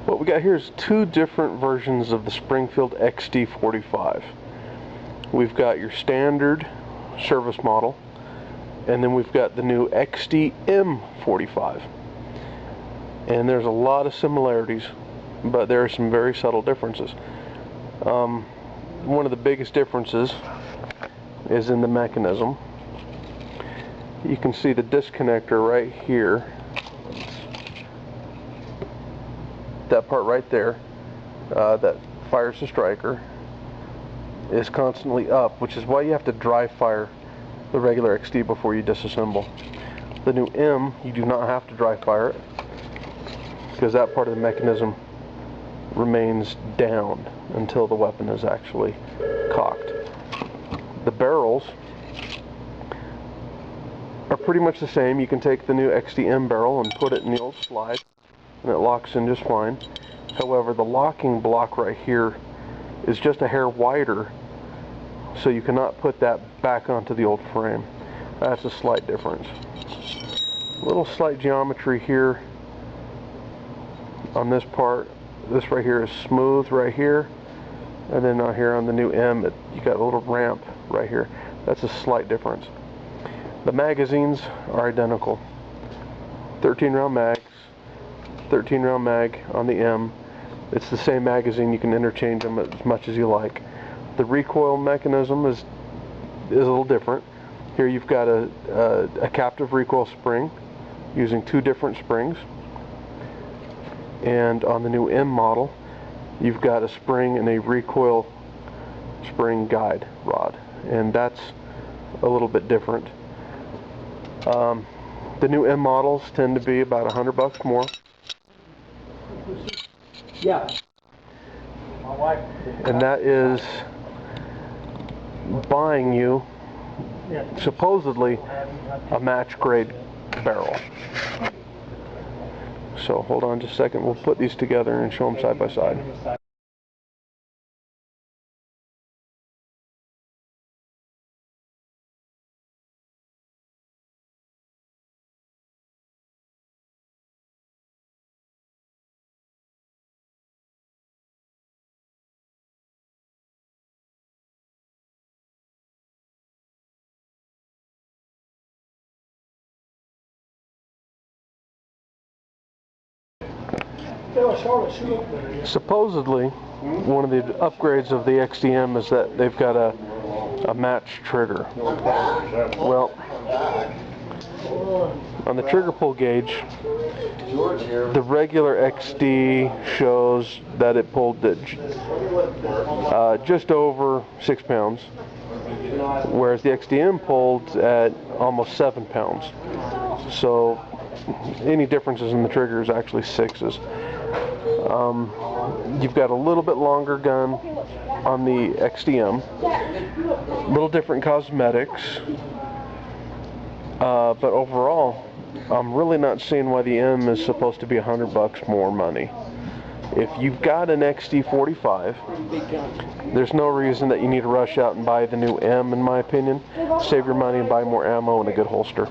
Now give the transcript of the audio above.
What we got here is two different versions of the Springfield XD45. We've got your standard service model, and then we've got the new XDM45. And there's a lot of similarities, but there are some very subtle differences. One of the biggest differences is in the mechanism. You can see the disconnector right here. That part right there that fires the striker is constantly up, which is why you have to dry fire the regular XD before you disassemble. The new M, you do not have to dry fire it, because that part of the mechanism remains down until the weapon is actually cocked. The barrels are pretty much the same. You can take the new XDM barrel and put it in the old slide, and it locks in just fine. However, the locking block right here is just a hair wider, so you cannot put that back onto the old frame. That's a slight difference. A little slight geometry here on this part. This right here is smooth right here, and then out here on the new M, you got a little ramp right here. That's a slight difference. The magazines are identical. 13 round mags, 13 round mag on the M. It's the same magazine. You can interchange them as much as you like. The recoil mechanism is a little different. Here you've got a captive recoil spring using two different springs, and on the new M model you've got a spring and a recoil spring guide rod, and that's a little bit different. The new M models tend to be about $100 more. Yeah. My wife. And that is buying you supposedly a match grade barrel. So hold on just a second, we'll put these together and show them side by side. Supposedly, one of the upgrades of the XDM is that they've got a match trigger. Well, on the trigger pull gauge, the regular XD shows that it pulled just over 6 pounds, whereas the XDM pulled at almost 7 pounds. So any differences in the trigger is actually 6s. You've got a little bit longer gun on the XDM, a little different cosmetics, but overall I'm really not seeing why the M is supposed to be $100 more money. If you've got an XD45, there's no reason that you need to rush out and buy the new M, in my opinion. Save your money and buy more ammo and a good holster.